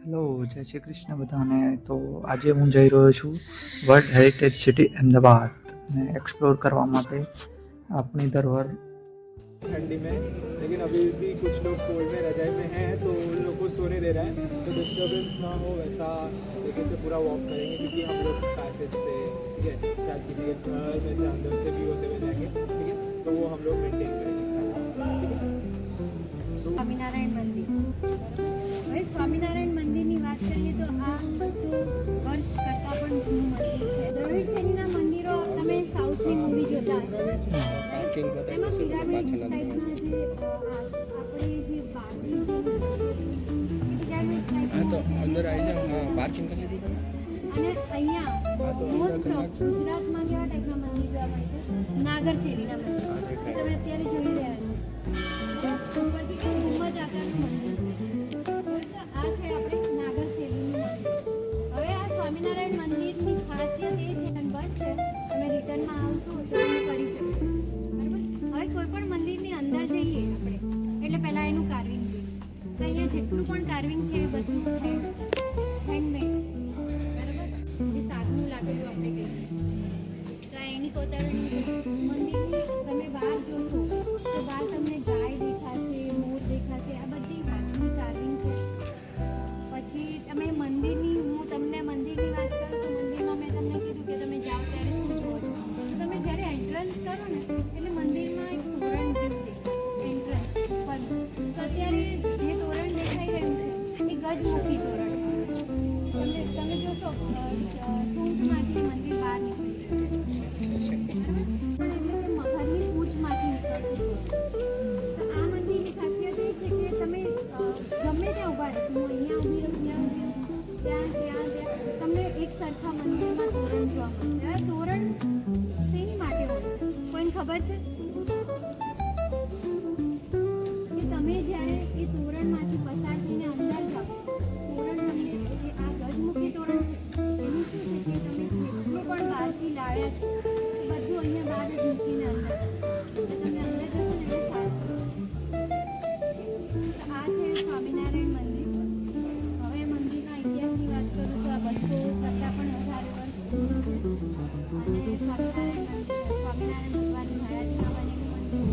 Hello, જય શ્રી કૃષ્ણ બધાને. તો આજે હું જઈ રહ્યો છું વર્લ્ડ હેરિટેજ સિટી અમદાવાદ ને એક્સપ્લોર કરવા માટે આપણી ધરોહર. ठंडी में, लेकिन अभी भी कुछ लोग कोल्ड में रजाई में हैं तो उन लोग को सोने दे रहा है, तो डिस्टर्बेंस ना हो वैसा तरीके से पूरा वॉक करेंगे, क्योंकि हम लोग पैसेज से, ठीक है, शायद किसी के घर में से अंदर से भी होते हुए जाएंगे, ठीक है, तो वो हम लोग मेंटेन करेंगे साथ, ठीक है. સ્વામિનારાયણ મંદિર. હવે સ્વામિનારાયણ મંદિરની વાત કરીએ તો આ 200 વર્ષ કરતાં પણ જૂનું મંદિર છે. દ્રવિડ શૈલીના મંદિરો તમે સાઉથની મૂવી જોતા હશો. એમાં પિરામિડ ટાઈપના જે આપણે જે બારની પિરામિડ ટાઈપના તો અંદર આવી જાઓ. હા, પાર્કિંગ કરી લીધી તમે. અને અહીંયા મોસ્ટ ઓફ ગુજરાતમાં કેવા ટાઈપના મંદિર જોવા મળે છે? નાગર શૈલીના મંદિર તમે અત્યારે જોઈ રહ્યા છો. ઉપરથી ગુંબજ આકારનું મંદિર છે. તો આ છે આપણે નાગર શૈલીનું મંદિર. હવે આ સ્વામિનારાયણ મંદિરની ખાસિયત એ છે અને બંધ છે, તમે રિટર્નમાં આવશો તો તમે કરી શકો. બરાબર. હવે કોઈ પણ મંદિરની અંદર જઈએ આપણે એટલે પહેલાં એનું કાર્વિંગ જોઈએ. તો અહીંયા જેટલું પણ કાર્વિંગ છે એ બધું હેન્ડમેડ છે. બરાબર. જે સાગનું લાગેલું આપણે કહીએ તો આ એની કોતરણી છે. મંદિરની તમે બહાર જોશો તો બહાર તમને ગાય દેખાશે, મોર દેખાશે, આ બધી વાંચની કાર્વિંગ છે. પછી તમે મંદિરની, હું તમને મંદિરની વાત કરું તો મંદિરમાં મેં તમને કીધું કે તમે જાઓ ત્યારે શું જુઓ છો. તો તમે જ્યારે એન્ટ્રન્સ કરો ને એટલે મંદિરમાં એક તોરણ જેવું દેખાય એન્ટ્રન્સ પર. તો અત્યારે જે તોરણ દેખાઈ રહ્યું છે એ ગજમુખી તોરણ છે. તમે જોશો સૂંઢમાંથી મંદિર બહાર નીકળી રહ્યું છે. એટલે કે મગરની પૂંછમાંથી નીકળતું. તો આ મંદિરની ખાસિયત એ છે કે તમે ગમે ત્યાં ઊભા રહેશો, હું અહીંયા ઊભી રહું, ત્યાં તમને એક સરખા મંદિરમાં તોરણ જોવા મળશે. હવે તોરણ શેની માટે હોય છે કોઈને ખબર છે? કે તમે જ્યારે એ તોરણમાંથી પસાર થઈને અંદર જાઓ, તોરણ તમને જે આ ગજમુખી તોરણ છે એનું શું છે કે તમે જેટલું પણ બહારથી લાવ્યા છો એ બધું અહીંયા બહાર જ મૂકીને અંદર તમે અંદર જશો ને એટલે સારું. તો આ છે સ્વામિનારાયણ મંદિર. હવે મંદિરના ઇતિહાસની વાત કરું તો આ 200 કરતાં પણ વધારે વર્ષ જૂનું છે. અને સ્વામિનારાયણ ભગવાનની માયાજીમાં બનેલું મંદિર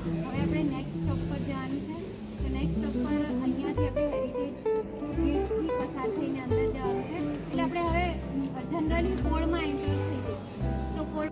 છે. હવે આપણે નેક્સ્ટ સ્ટોપ પર જવાનું છે. તો નેક્સ્ટ સ્ટોપ પર અહીંયાથી આપણે હેરિટેજ ગેટથી પસાર થઈને અંદર જવાનું છે. એટલે આપણે હવે જનરલી પોળમાં એન્ટર થઈ જઈએ. તો પોળ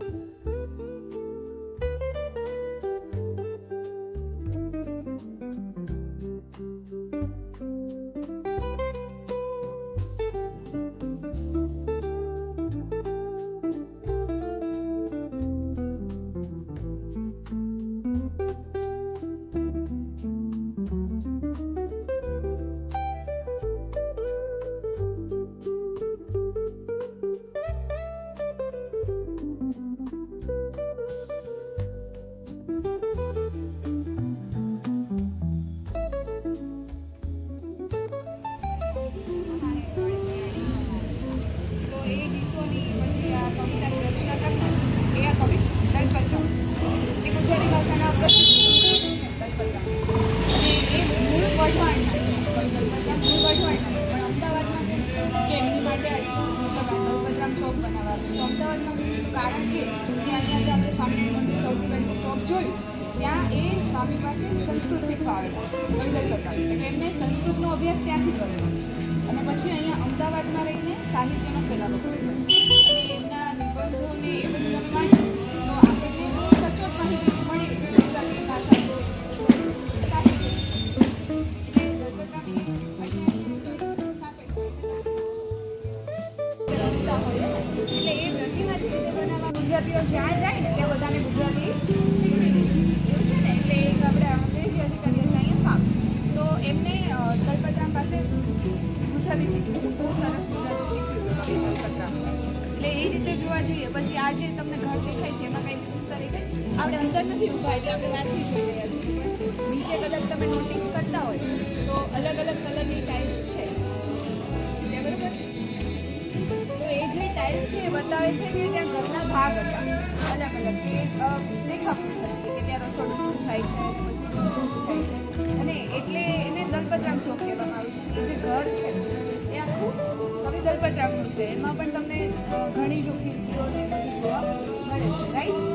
કારણ કે અહીંયા જે આપણે સ્વામિનારાયણ મંદિર સૌથી પહેલી સ્ટોપ જોયું ત્યાં એ સ્વામી પાસે સંસ્કૃત શીખવા આવેલા કવિદલપત્રમ, એટલે એમને સંસ્કૃતનો અભ્યાસ ત્યાંથી કરેલો અને પછી અહીંયા અમદાવાદમાં રહીને સાહિત્યનો ફેલાવો કરેલો. અને એમના નિબંધો ને એ બધું તમે વાંચો તો આપણને સચોટ માહિતી મળી રહી ગુજરાતી ભાષા વિશે સાહિત્ય. એટલે એ પ્રતિમાથી રીતે બનાવવા ગુજરાતીઓ જ્યાં જાય ને ત્યાં બધાને ગુજરાતી શીખવી દીધી એવું છે ને. એટલે એક આપણે અંગ્રેજી અધિકારી હતા અહીંયા ફાર્મ્સ, તો એમને દલપતરામ પાસે ગુજરાતી શીખ્યું, બહુ સરસ ગુજરાતી શીખ્યું દલપતરામ. એટલે એ રીતે જોવા જઈએ પછી આ જે તમને ઘર દેખાય છે એમાં કઈ વિશેષતા દેખાય છે? આપણે અંદર નથી ઊભા એટલે આપણે વાતથી જોઈ રહ્યા છીએ. નીચે કદાચ તમે નોટિસ કરતા હોય તો અલગ અલગ કલરની ટાઇલ્સ છે, બરાબર. તો એ જે ટાઇલ્સ છે એ બતાવે છે કે ત્યાં ઘરના ભાગ હતા અલગ અલગ, કે દેખાતું કે ત્યાં રસોડું થાય છે, પછી થાય છે. અને એટલે એને દલપતરામ ચોક કહેવામાં આવ્યું છે. એ જે ઘર છે તલપત્રાનું છે, એમાં પણ તમને ઘણી જો ખીડકીઓ ને બધું જોવા મળે છે, રાઈટ?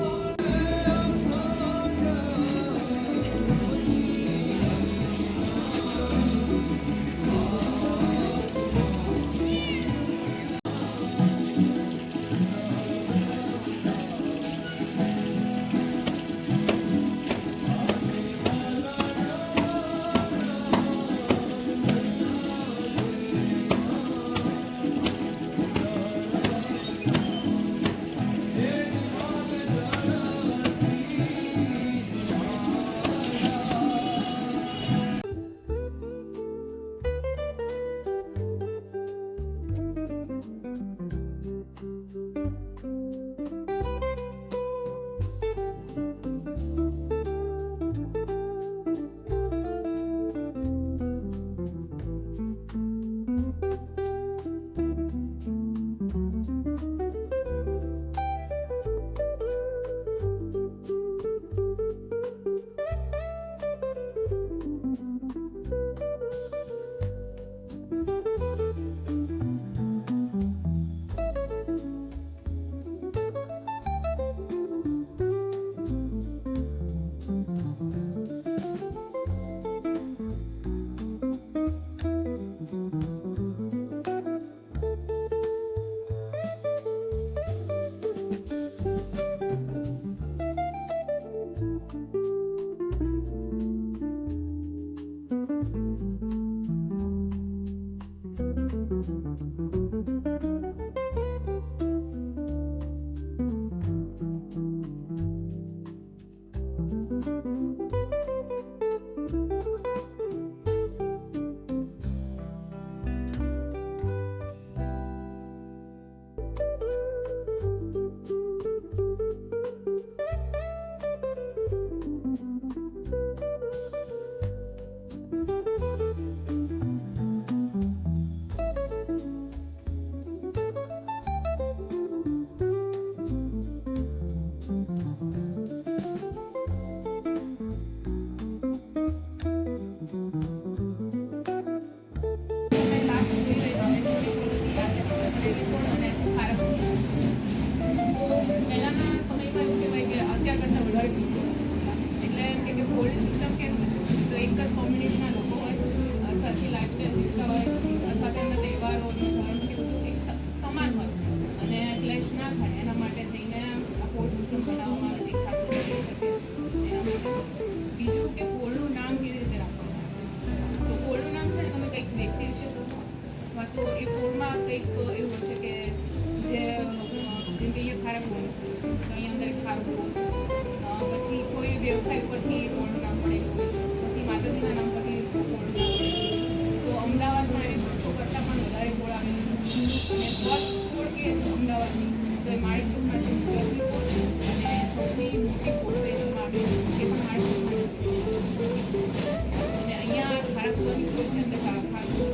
વ્યવસાય પરથી બોર્ડનું નામ પડેલું હોય છે, પછી માતાજીના નામ પરથી બોર્ડનું નામ પડેલું હોય. તો અમદાવાદમાં એવી 200 કરતાં પણ વધારે બોર્ડ આવેલી છે અને ફર્સ્ટ બોર્ડ કે અમદાવાદની તો એ માણેકચોકમાં છે, ગરબી બોર્ડ અને સૌથી મોટી બોર્ડ એમાં આવેલી એ પણ માણેકચોકમાં છે. અને અહીંયા ખારકવાની કોઈ છે અંદર ખાસ છે.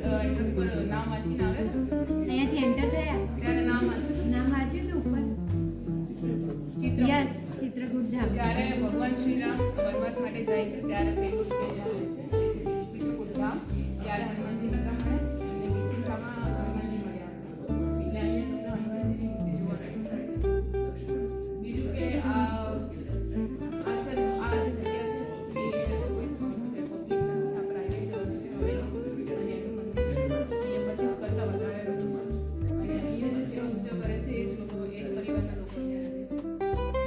એડ્રેસ પર નામ વાંચીને આવે ને, અહીંયાથી એન્ટર થયા ત્યારે નામ વાંચ્યું. નામ વાંચ્યું હતું ઉપર ચિત્ર યસ ચિત્રકૂટ ધામ જ્યારે ભગવાન શ્રીરામ વનવાસ માટે જાય છે ત્યારે પેલું સ્ટેજ આવે છે એ છે ચિત્રકૂટ ધામ. ત્યારે હનુમાનજી નતા મળે અને ગીતિકામાં હનુમાનજી મળ્યા એટલે અહીંયા તમને હનુમાનજીની મૂર્તિ જોવા મળે છે. બીજું કે આ છે આ જે જગ્યા છે એ કોઈ શું કે પબ્લિક નથી, આ પ્રાઇવેટ હવેલી અને એનું મંદિર છે. અહીંયા 25 કરતાં વધારે રૂમ છે અને અહીંયા જે સેવા પૂજા કરે છે એ જ લોકો એ જ પરિવારના લોકો ત્યાં રહે છે.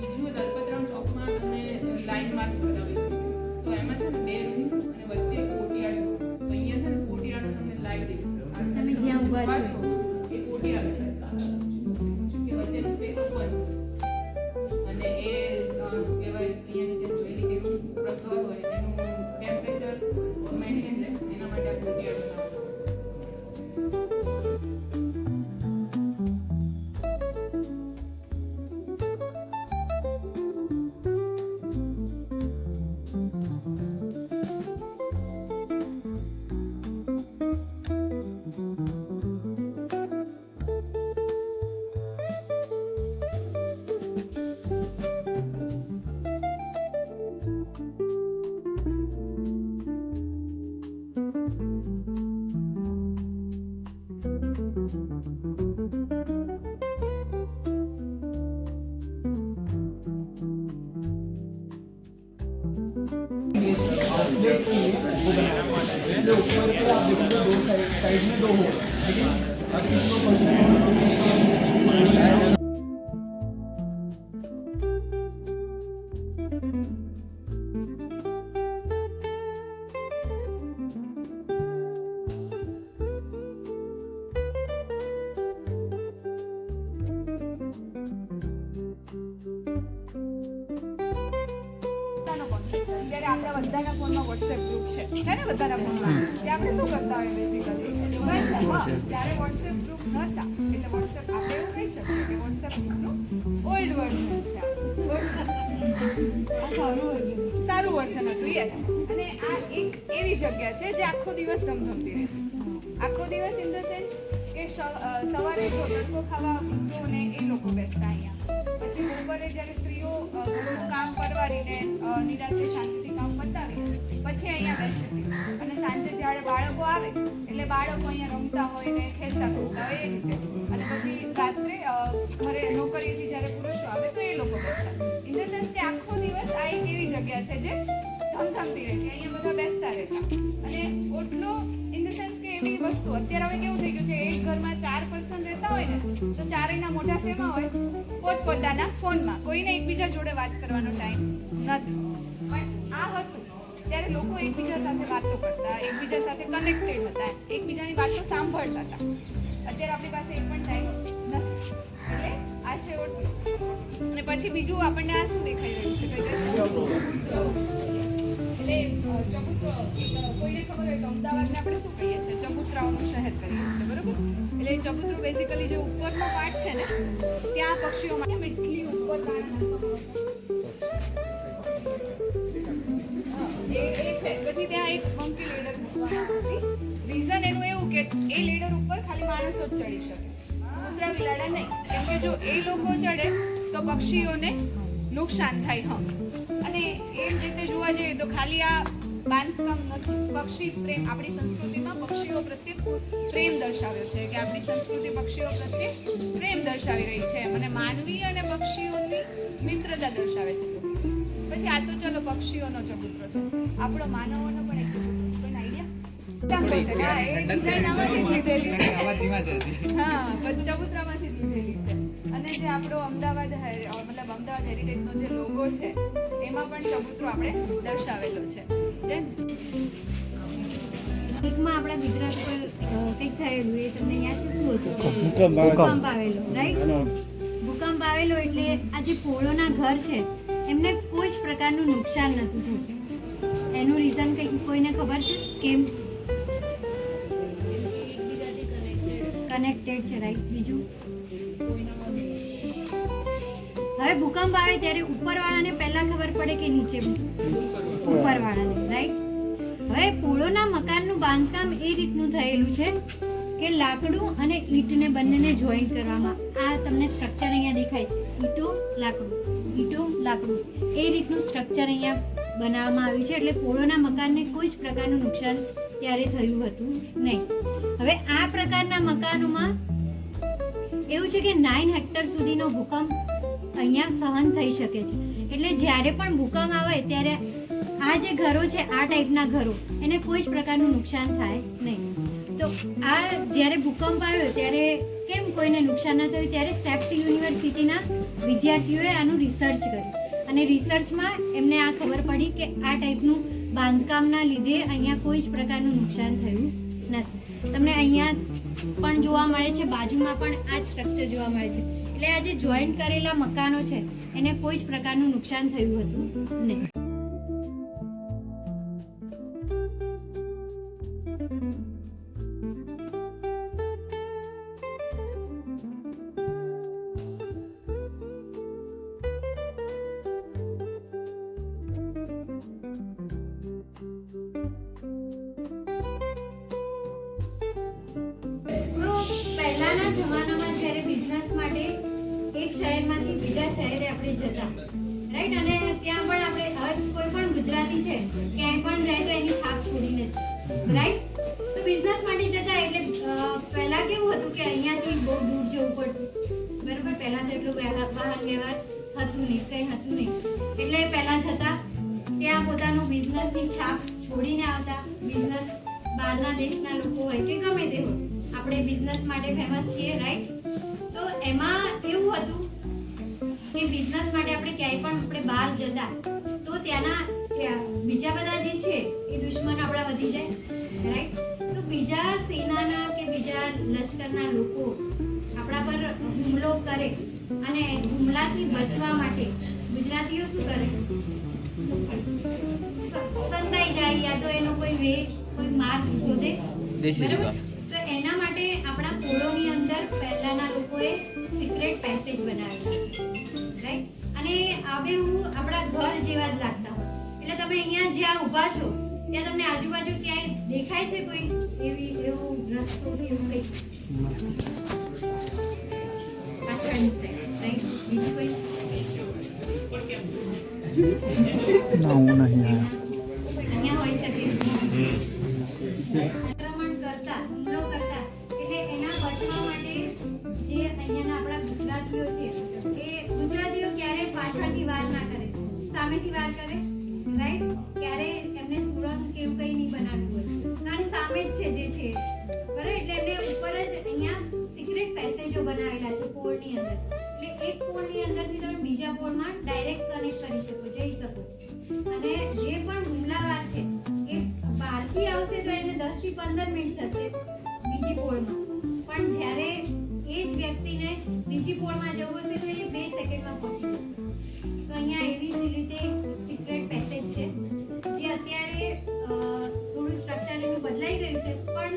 બીજું દલપતરામ ચોકમાં તમને લાઈન માર્ક બનાવ્યું તો એમાં છે ને 2 રૂમ અને વચ્ચે કોર્ટયાર્ડ છે. તો અહીંયા છે ને કોર્ટયાર્ડ તમને લાઈવ દેખાય. તમે જ્યાં ઊભા છો એ કોર્ટયાર્ડ છે કે વચ્ચેનું સ્પેસ ઓપન અને એ શું કહેવાય અહીંયાની જે જોયેલી કે પ્રથા હોય એનું ટેમ્પરેચર મેન્ટેન રહે એના માટે આ કોર્ટયાર્ડ બનાવે છે. आउटलेट के लिए वो बनाया हुआ है इसलिए ऊपर पे आप देखोगे 2 साइड में 2 होल लेकिन अब इसको पानी है અત્યારે આપણા બધાના ફોનમાં WhatsApp ગ્રુપ છે ને બધાના ફોનમાં તે આપણે શું કરતા હોય બેઝિકલી ત્યારે WhatsApp ગ્રુપ નહોતા એટલે WhatsApp આપણે એવું કહી શકીએ કે WhatsApp ગ્રુપનું ઓલ્ડ વર્ઝન છે સારું વર્ઝન હતું યસ. અને આ એક એવી જગ્યા છે જે આખો દિવસ ધમધમતી રહે છે. આખો દિવસ ઇન ધ સેન્સ કે સવારે જો તડકો ખાવા વૃદ્ધોને એ લોકો બેસતા અહીંયા, પછી બપોરે જ્યારે સ્ત્રીઓ ઘરનું કામ પરવારીને નિરાંતે શાંતિથી કામ પતાવીને પછી અહીંયા બેસતી અને સાંજે જ્યારે બાળકો આવે એટલે બાળકો અહીંયા રમતા હોય ને ખેલતા કૂદતા હોય એ રીતે. અને પછી રાત્રે ઘરે નોકરીથી જ્યારે પુરુષો આવે તો એ લોકો બેસતા. ઇન ધ સેન્સ કે આખો દિવસ આ એક એવી જગ્યા છે જે ધમધમતી રહેતી, અહીંયા બધા બેસતા રહેતા. અને ઓટલો ઇન ધ સેન્સ કે એવી વસ્તુ અત્યારે હવે કેવું થઈ ગયું છે એક ઘરમાં 4 પર્સન રહેતા હોય ને તો ચારેયના મોઢા શેમાં હોય? પોતપોતાના ફોનમાં. કોઈને એકબીજા જોડે વાત કરવાનો ટાઈમ નથી. પણ આ હતું ત્યારે લોકો એકબીજા સાથે વાતો કરતા, એકબીજા સાથે કનેક્ટેડ હતા, એકબીજાની વાતો સાંભળતા હતા. અત્યારે આપણી પાસે એક પણ ટાઈમ નથી. એટલે આ છે ઓટલો. અને પછી બીજું આપણને આ શું દેખાઈ રહ્યું છે? એટલે ચબૂતરો કોઈને ખબર હોય તો અમદાવાદને આપણે શું કહીએ છીએ? ચબૂતરાઓનું શહેર કહીએ છીએ, બરોબર? એટલે ચબૂતરો બેઝિકલી જે ઉપરનો પાર્ટ છે ને ત્યાં પક્ષીઓ માટે એટલી ઉપર એ છે. પછી ત્યાં એક મંકી લેડર મૂકવામાં આવી. રીઝન એનું એવું કે એ લેડર ઉપર ખાલી માણસો જ ચડી શકે, કૂતરા બિલાડા નહીં. કેમ કે જો એ લોકો ચડે તો પક્ષીઓને નુકસાન થાય. અને એ રીતે જોવા જઈએ તો ખાલી આ બાંધકામ નથી, પક્ષી પ્રેમ આપણી સંસ્કૃતિમાં પક્ષીઓ પ્રત્યે પ્રેમ દર્શાવ્યો છે કે આપણી સંસ્કૃતિ પક્ષીઓ પ્રત્યે પ્રેમ દર્શાવી રહી છે અને માનવી અને પક્ષીઓની મિત્રતા દર્શાવે છે. પછી આ તો ચલો પક્ષીઓનો ચબૂતરો છે, આપણો માનવોનો પણ એક ચબૂતરો છે. કોઈ આઈડિયા? હા, એ ડિઝાઇન આમાંથી જ લીધેલી છે. હા, ચબૂતરામાંથી જ લીધેલી છે. અને જે આપણો અમદાવાદ મતલબ અમદાવાદ હેરિટેજનો જે લોગો છે એમાં પણ ચબૂતરો આપણે દર્શાવેલો છે. એકમાં આપણા ગુજરાત પર કંઈક થયેલું એ તમને યાદ છે? શું હતું? ભૂકંપ આવેલો, રાઈટ? ભૂકંપ આવેલો એટલે આ જે પોળોના ઘર છે એમને કોઈ જ પ્રકારનું નુકસાન નહોતું થયું. એનું રીઝન કંઈક કોઈને ખબર છે કેમ? કનેક્ટેડ છે, રાઈટ? બીજું હવે ભૂકંપ આવે ત્યારે ઉપરવાળાને પહેલા ખબર પડે કે નીચે ઉપરવાળાને, રાઈટ? હવે પોળોના મકાનનું બાંધકામ એ રીતનું થયેલું છે કે લાકડું અને ઈંટને બંનેને જોઈન્ટ કરવામાં, આ તમને સ્ટ્રક્ચર અહીંયા દેખાય છે, ઈંટો લાકડું એ રીતનું સ્ટ્રક્ચર અહીંયા બનાવવામાં આવ્યું છે. એટલે પોળોના મકાનને કોઈ જ પ્રકારનું નુકસાન ત્યારે થયું હતું નહીં. હવે આ પ્રકારના મકાનોમાં એવું છે કે 9 હેક્ટર સુધીનો ભૂકંપ અહીંયા સહન થઈ શકે છે. એટલે જ્યારે પણ ભૂકંપ આવે ત્યારે આ જે ઘરો છે, આ ટાઈપના ઘરો, એને કોઈ જ પ્રકારનું નુકસાન થાય નહીં. તો આ જ્યારે ભૂકંપ આવ્યો ત્યારે કેમ કોઈને નુકસાન ન થયું, ત્યારે સેફ્ટ યુનિવર્સિટીના વિદ્યાર્થીઓએ આનું રિસર્ચ કર્યું અને રિસર્ચમાં એમને આ ખબર પડી કે આ ટાઈપનું બાંધકામના લીધે અહીંયા કોઈ જ પ્રકારનું નુકસાન થયું નથી. તમને અહીંયા પણ જોવા મળે છે, બાજુમાં પણ આ જ સ્ટ્રક્ચર જોવા મળે છે. એટલે આ જે જોઈન્ટ કરેલા મકાનો છે એને કોઈ જ પ્રકારનું નુકસાન થયું હતું નહીં. પહેલાના જમાનામાં જ્યારે બિઝનેસ માટે એક શહેરમાંથી બીજા શહેરે આપણે જતા, રાઈટ, અને ત્યાં પણ આપણે કોઈ પણ ગુજરાતી છે ક્યાંય પણ જાય તો એની છાપ છોડીને, રાઈટ. તો બિઝનેસ માટે જતા એટલે પહેલા કેવું હતું કે અહીંયાથી બહુ દૂર જવું પડતું, બરાબર. પહેલા તો એટલું વાહન વ્યવહાર હતું નહીં, કંઈ હતું નહીં. એટલે પહેલા જતા ત્યાં પોતાનું બિઝનેસની છાપ છોડીને આવતા. બિઝનેસ બહારના દેશના લોકો હોય કે ગમે તે હોય, આપણે બિઝનેસ માટે ફેમસ છીએ, રાઈટ. તો એમાં એવું હતું કે બિઝનેસ માટે આપણે ક્યાંય પણ આપણે બહાર જતા તો ત્યાંના બીજા બધા જે છે એ દુશ્મન આપણા વધી જાય, રાઈટ. તો બીજા સેનાના કે બીજા લશ્કરના લોકો આપણા પર હુમલો કરે અને હુમલાથી બચવા માટે ગુજરાતીઓ શું કરે, સંતાઈ જાય યા તો એનો કોઈ વે, કોઈ માર્ગ શોધે, બરાબર. તો એના માટે આપણા પોળોની અંદર પહેલાના લોકોએ સિક્રેટ પેસેજ બનાવેલા, રાઈટ. અને આબેહૂબ આપણા ઘર જેવા જ લાગતા હોય. એટલે તમે અહીંયા જ્યાં ઊભા છો ત્યાં તમને આજુબાજુ ક્યાંય દેખાય છે કોઈ એવો રસ્તો કે એવું કંઈ પાછળની સાઈડ, રાઈટ? બીજું કોઈ ના, હું નહીં આવ્યો. અહીંયા હોઈ શકે આક્રમણ કરતા, હુમલો કરતા, એટલે એના બચવા માટે જે અહીંયાના આપણા ગુજરાતીઓ છે એ ગુજરાતીઓ ક્યારે પાછળથી વાર ના કરે, સામેથી વાર કરે, રાઈટ. ક્યારે એમને સુરંગ કે એવું કંઈ નહીં બનાવ્યું હોય, કારણ સામે જ છે જે છે, બરાબર. એટલે એમને ઉપર જ અહીંયા સિક્રેટ પેસેજો બનાવેલા છે પોળની અંદર. એટલે એક પોળની અંદરથી તમે બીજા પોળમાં ડાયરેક્ટ કનેક્ટ કરી શકો, જઈ શકો. અને જે પણ હુમલાવાર છે એ બહારથી આવશે તો એને 10 થી 15 મિનિટ થશે બીજી પોળમાં, પણ જ્યારે એ જ વ્યક્તિને બીજી પોળમાં જવું હશે તો એ 2 સેકન્ડમાં પહોંચી જશે. તો અહીંયા એવી જ રીતે સિક્રેટ પેસેજ છે જે અત્યારે થોડું સ્ટ્રક્ચર એનું બદલાઈ ગયું છે, પણ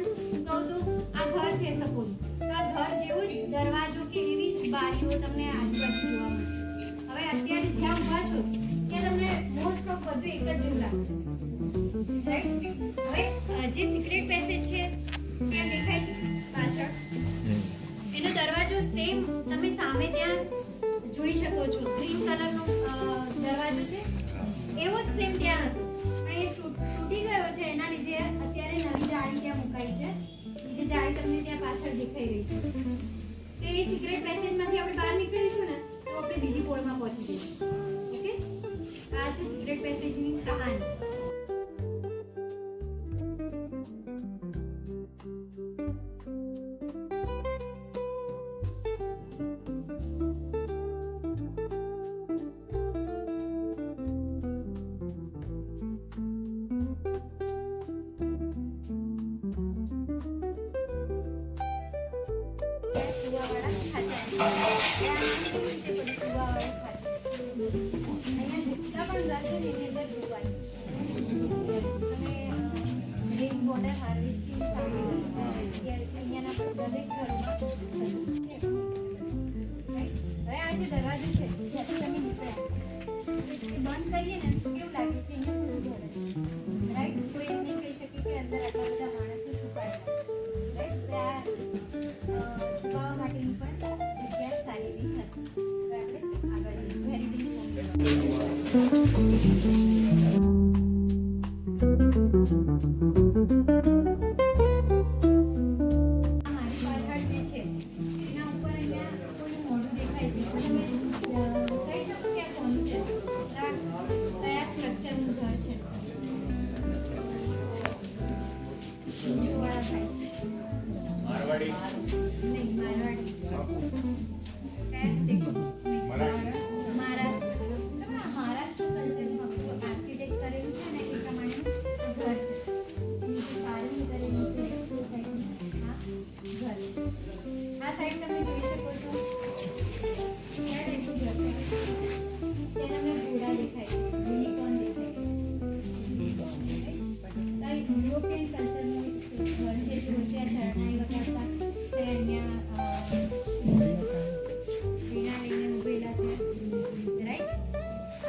કહું તો આ ઘર છે સપોઝ, તો આ ઘર જેવો જ દરવાજો કે એવી જ બારીઓ તમને આજુબાજુ જોવા મળશે. હવે અત્યારે જ્યાં ઊભા છો ત્યાં તમને મોસ્ટ ઓફ બધું એક જ જેવું લાગશે, રાઈટ. હવે જે સિક્રેટ પેસેજ છે ત્યાં દેખાય છે પાછળ, એનો દરવાજો સેમ તમે સામે ત્યાં જોઈ શકો છો, ગ્રીન કલરનો દરવાજો છે એવો જ સેમ ત્યાં હતો, પણ એ તૂટી ગયો છે. એના લીધે અત્યારે નવી જાળી ત્યાં મુકાઈ છે, જે જાળી તમને ત્યાં પાછળ દેખાઈ રહી છે. તો એ સિક્રેટ પેસેજમાંથી આપણે બહાર નીકળીશું ને તો આપણે બીજી પોળમાં પહોંચી જઈશું. ઓકે, આ છે સિક્રેટ પેસેજની કહાની. દરવાજો છે જ્યાંથી તમે નીકળ્યા બંધ કરીએ ને તો કેવું લાગે કે રાઈટ, કોઈ એમની મારી પાછળ જે છે એના ઉપર અહીંયા કોઈનું મોઢું દેખાય છે તો તમે કહી શકો કે આ કોનું છે? આ કયા સ્ટ્રક્ચરનું ઘર છે? જોવાળા થાય છે. નહીં, મારવાડી. કયા સ્ટેટ? મહારાષ્ટ્ર. તમે આ મહારાષ્ટ્ર કલ્ચરમાં આર્કિટેક્ટ કરેલું છે ને એ પ્રમાણે ઘર છે. નીચે કારુણી કરેલી છે એ સાઈડની. આ ઘર. આ સાઈડ તમે જોઈ શકો છો કયા ટાઈપનું ઘર છે? તે તમને ઘોડા દેખાય છે, યુનિકોર્ન દેખાય છે. કઈ યુરોપિયન કલ્ચરનું ઘર છે જો ત્યાં શરણાઈ વગાડતા છે અહીંયા વીણા લઈને ઊભેલા છે, રાઈટ?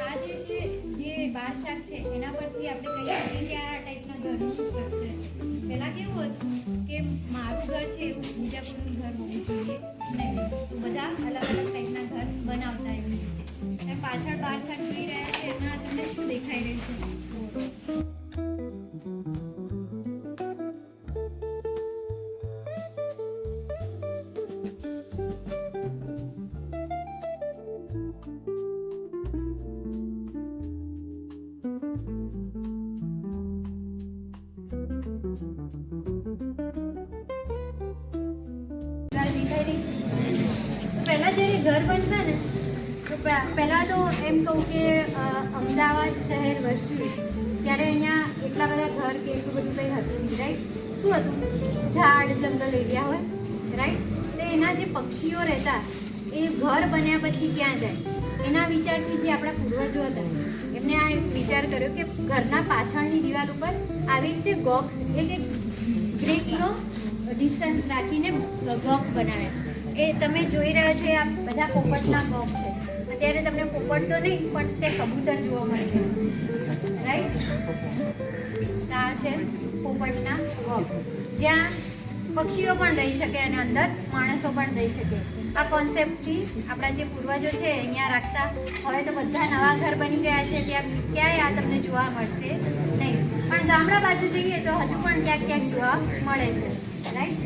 આ જે છે જે બાર શાક છે એના પરથી આપણે કહીએ છીએ કે આ ટાઈપના ઘરનું સ્ટ્રક્ચર છે. પહેલાં કેવું હતું કે મારું ઘર છે એવું બીજા કોઈનું ઘર હોવું જોઈએ નહીં, તો બધા અલગ અલગ ટાઈપના ઘર બનાવતા એવી રીતે. અને પાછળ બાર શાક જોઈ રહ્યા છે એમાં તમને શું દેખાઈ રહ્યું છે? દેખાઈ રહી છે. પહેલા જ્યારે ઘર બનતા ને તો પહેલાં તો એમ કહું કે અમદાવાદ શહેર વસ્યું ત્યારે અહીંયા એટલા બધા ઘર કે એટલું બધું કંઈ હતું નહીં, રાઈટ? શું હતું? ઝાડ જંગલ એરિયા હોય, રાઈટ? તો એના જે પક્ષીઓ રહેતા એ ઘર બન્યા પછી ક્યાં જાય એના વિચારથી જે આપણા પૂર્વજો હતા એમને આ વિચાર કર્યો કે ઘરના પાછળની દિવાલ ઉપર આવી રીતે ગોખ એક બ્રેકનો ડિસ્ટન્સ રાખીને ગોખ બનાવ્યા. એ તમે જોઈ રહ્યા છો એ આ બધા પોપટના ગોખ છે. અત્યારે તમને પોપટ તો નહીં પણ તે કબૂતર જોવા મળે છે, રાઈટ? આ છે પોપટના ગોખ જ્યાં પક્ષીઓ પણ રહી શકે અને અંદર માણસો પણ રહી શકે. આ કોન્સેપ્ટથી આપણા જે પૂર્વજો છે અહીંયા રાખતા. હવે તો બધા નવા ઘર બની ગયા છે, ત્યાં ક્યાંય આ તમને જોવા મળશે નહીં, પણ ગામડા બાજુ જઈએ તો હજુ પણ ક્યાંક ક્યાંક જોવા મળે છે, રાઈટ?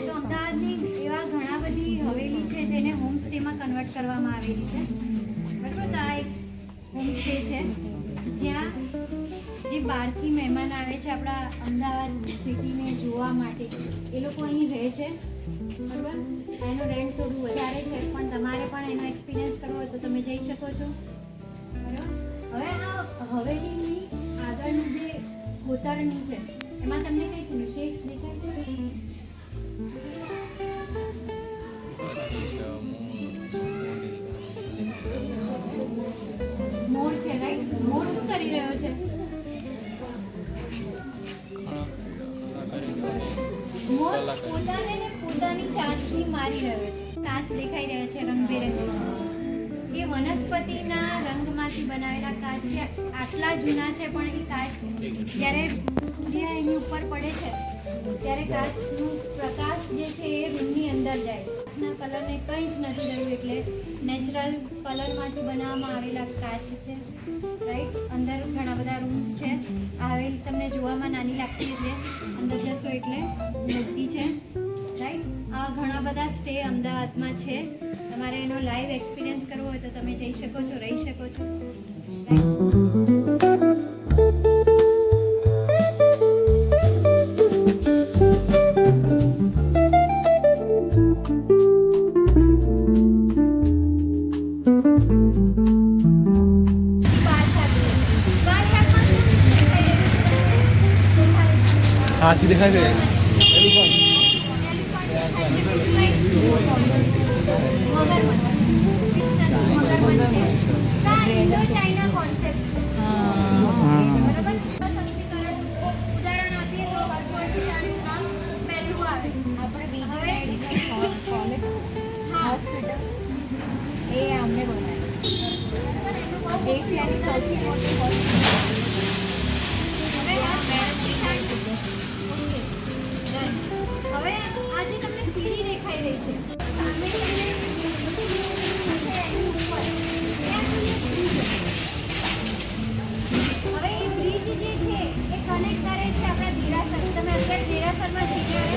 તો અમદાવાદની એવા ઘણા બધી હવેલી છે જેને હોમસ્ટેમાં કન્વર્ટ કરવામાં આવેલી છે, બરાબર? તો આ એક હોમસ્ટે છે જ્યાં જે બહારથી મહેમાન આવે છે આપણા અમદાવાદ સિટીને જોવા માટે એ લોકો અહીં રહે છે, બરાબર? એનું રેન્ટ થોડું વધારે છે પણ તમારે પણ એનો એક્સપિરિયન્સ કરવો હોય તો તમે જઈ શકો છો, બરાબર? હવે આ હવેલીની આગળનું જે કોતરણી છે એમાં તમને કંઈક વિશેષ દેખાય છે? મોર છે, રાઈટ? મોર શું કરી રહ્યો છે? મોર પોતાને ને પોતાની ચાંચથી મારી રહ્યો છે. કાચ દેખાઈ રહ્યા છે રંગબેરંગી. એ વનસ્પતિના રંગમાંથી બનાવેલા કાચ છે. આટલા જૂના છે પણ એ કાચ જ્યારે સૂર્ય એની ઉપર પડે છે ત્યારે કાચનું પ્રકાશ જે છે એ રૂમની અંદર જાય. કાચના કલરને કંઈ જ નથી રહ્યું એટલે નેચરલ કલરમાંથી બનાવવામાં આવેલા કાચ છે, રાઈટ? અંદર ઘણા બધા રૂમ્સ છે. આ હવેલી તમને જોવામાં નાની લાગતી હશે, અંદર જશો એટલે મોટી છે, રાઈટ? આ ઘણા બધા સ્ટે અમદાવાદમાં છે. તમારે એનો લાઈવ એક્સપિરિયન્સ કરવો હોય તો તમે જઈ શકો છો, રહી શકો છો, રાઈટ? हाथी दिखाई दे ચાઇના કોન્સેપ્ટ બરાબર. સશક્તિકરણ ઉદાહરણ આપીએ તો વર્કફોર્સ પ્રાણીનું નામ પહેલું આવે. આપણે હવે હોસ્પિટલ એ અમને બનાવી એશિયાની સૌથી મોટી હોસ્પિટલ. હવે આ જે તમને સીડી દેખાઈ રહી છે સામે તમને છે એની ઉપર ત્યાં સુધી એક બ્રિજ છે. હવે એ બ્રિજ જે છે એ કનેક્ટ કરે છે આપણા દેરાસર. તમે અત્યારે દેરાસરમાં જઈ ગયા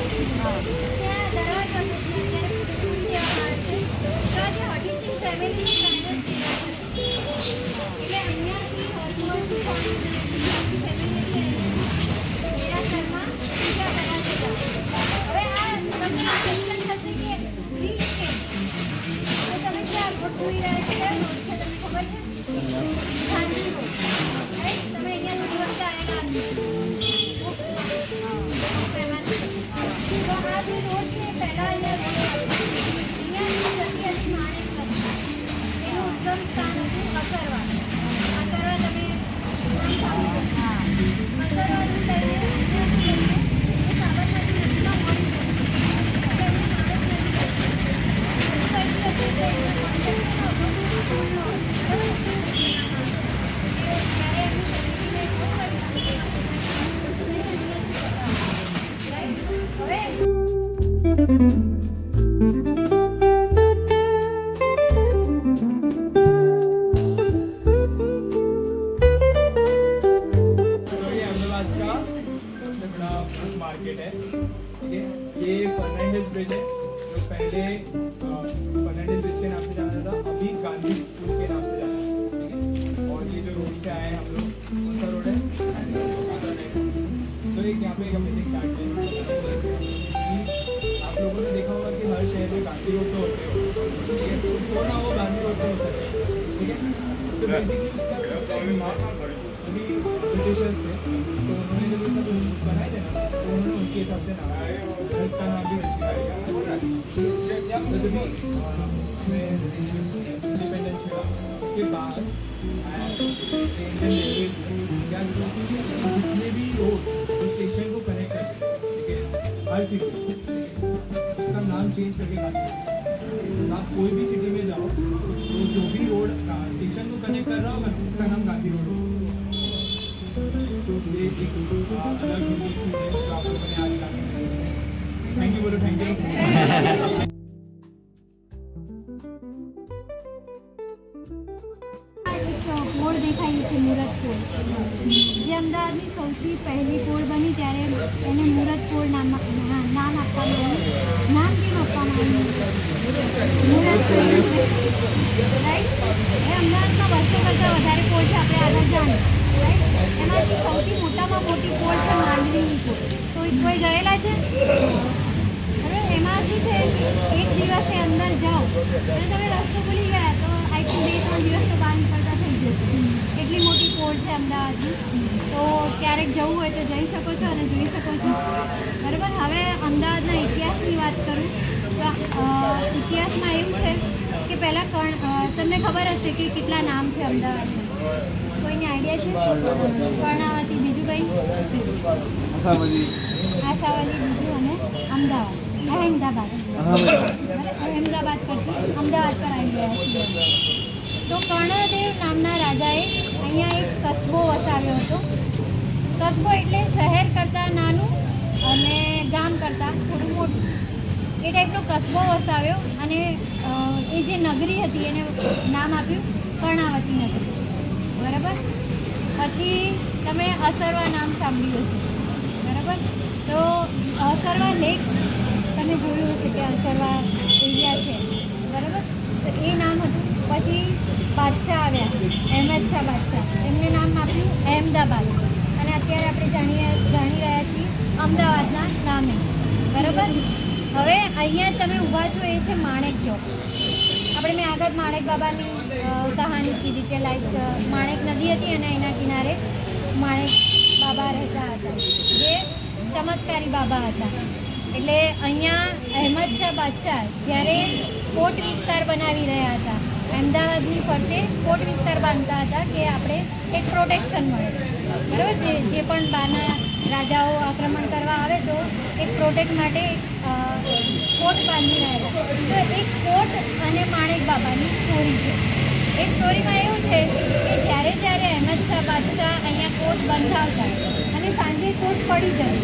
ત્યાં દરવાજો છે અત્યારે ખુલી દેવામાં આવે છે. તો આ જે હઠીસિંહ ફેમિલીનું પ્રાઇવેટ દેરાસર છે. એટલે અહીંયાથી હરમોરથી ફેમિલી છે દેરાસરમાં બીજા દરવાજે જાઓ. હવે આ તમને ક્વેશ્ચન થશે કે બ્રિજ છે તો તમે ક્યાં રોડ જોઈ રહ્યા છો? કયો રોડ છે તમને ખબર છે? ગાંધી રોડ. રાઈટ? તમે અહીંયા સુધી વખતે આવેલા હશો. તો આ જે રોડ છે પહેલા અહીંયા રોડ અહીંયાથી જતી હતી માણેક કરતા. એનું ઉદ્ગમ સ્થાન હતું અસરવા. અસરવા તમે અસરવાનું લઈને અહીંયાથી લઈને એ સાબરમતી નદીમાં મળી જાય. એટલે અહીંયા માણેક નદી છે. એ કઈ હતી એટલે અહીંયા કોન્ટેક્ટનો પૂર્ણ હોય. બરાબર? ત્યારે એમની ફેમિલીને બહુ કરી રાઈટ? હવે तो ये अहमदाबाद का सबसे बड़ा मार्केट है, ठीक है। ये फर्नांडिस ब्रिज है जो पहले फर्नांडिस ब्रिज के नाम से जाना था, अभी गांधी पुल के नाम से जाना है, ठीक है। और ये जो रोड से आए हम लोग कौन सा रोड है? तो एक यहाँ पे एक अमेजिंग फैक्ट है कि आप लोगों ने देखा होगा कि हर शहर में गांधी रोड तो होते हो, ठीक है। तो जो ना वो गांधी रोड पे होता है, ठीक है। तो बेसिकली उसका अभी ब्रिटिशर्स थे तो उन्होंने जब ये सब बनाए थे ना तो उन्होंने उनके हिसाब से नाम इसका नाम भी रखा है। तो जब हमें इंडिपेंडेंस मिला उसके बाद इंडियन रेलवेज क्या जितने भी रोड उस स्टेशन को कनेक्ट करते हैं, ठीक है, हर सिटी उसका नाम चेंज करके गांधी रोड। आप कोई भी सिटी में जाओ तो जो भी रोड स्टेशन को कनेक्ट कर रहा होगा उसका नाम गांधी रोड होगा। तो ये एक अलग यूनिक चीज़ है जो आप लोगों ने आज जानी है। थैंक यू बोलो, थैंक यू। પોળ દેખાય છે મુરત પોળ, જે અમદાવાદની સૌથી પહેલી પોળ બની ત્યારે એને મુરત પોળ નામ આપવામાં આવ્યું. નામ કેમ આપવામાં આવ્યું? મુરત પોળ, રાઈટ? એ અમદાવાદમાં 200 કરતાં વધારે પોળ છે, આપણે આગળ જાણીએ, રાઈટ? એમાંથી સૌથી મોટામાં મોટી પોળ છે માંડવીની પોળ. તો કોઈ ગયેલા છે? બરાબર? એમાં શું છે એક દિવસે અંદર જાઓ અને તમે રસ્તો ભૂલી ગયા તો આઈ થિંક 2-3 દિવસ તો બહાર નીકળતા થઈ જશે. એટલી મોટી પોળ છે અમદાવાદની. તો ક્યારેક જવું હોય તો જઈ શકો છો અને જોઈ શકો છો. બરાબર? હવે અમદાવાદના ઇતિહાસની વાત કરું તો ઇતિહાસમાં એવું છે કે પહેલાં તમને ખબર હશે કે કેટલા નામ છે અમદાવાદના? કોઈને આઈડિયા છે? કર્ણાવતી, બીજું કંઈ? આશાવલી, બીજું અને અમદાવાદ, અહેમદાબાદ. અહેમદાબાદ પરથી અમદાવાદ પર આવી ગયા છીએ. તો કર્ણદેવ નામના રાજાએ અહીંયા એક કસ્બો વસાવ્યો હતો. કસ્બો એટલે શહેર કરતાં નાનું અને ગામ કરતાં થોડું મોટું, એ ટાઈપનો કસ્બો વસાવ્યો અને એ જે નગરી હતી એને નામ આપ્યું કર્ણાવતી નગરી. બરાબર? પછી તમે અસરવા નામ સાંભળ્યું હશે. બરાબર? તો અસરવા લેક તમે જોયું હશે કે અસરવા એરિયા છે. બરાબર? તો એ નામ હતું. પછી બાદશાહ આવ્યા, અહેમદ શાહ બાદશાહ, એમને નામ આપ્યું અહેમદાબાદ અને અત્યારે આપણે જાણી રહ્યા છીએ અમદાવાદના નામે. બરાબર? હવે અહીંયા તમે ઊભા છો એ છે માણેક ચોક. આપણે મેં આગળ માણેક બાબાની કહાની કીધી કે લાઈક માણેક નદી હતી અને એના કિનારે માણેક બાબા રહેતા હતા જે ચમત્કારી બાબા હતા. એટલે અહીંયા અહેમદ શાહ બાદશાહ જ્યારે કોટ વિસ્તાર બનાવી રહ્યા હતા, અમદાવાદની ફરતે કોટ વિસ્તાર બાંધતા હતા કે આપણે એક પ્રોટેક્શન મળે. બરાબર? જે પણ બહારના રાજાઓ આક્રમણ કરવા આવે તો એક પ્રોટેક્ટ માટે કોટ બાંધી રહ્યા હતા. તો એક કોટ અને માણેક બાબાની સ્ટોરી છે. એ સ્ટોરીમાં એવું છે કે જ્યારે અહેમદ શાહ બાદશાહ અહીંયા કોટ બંધાવતા અને સાંજે કોટ પડી જાય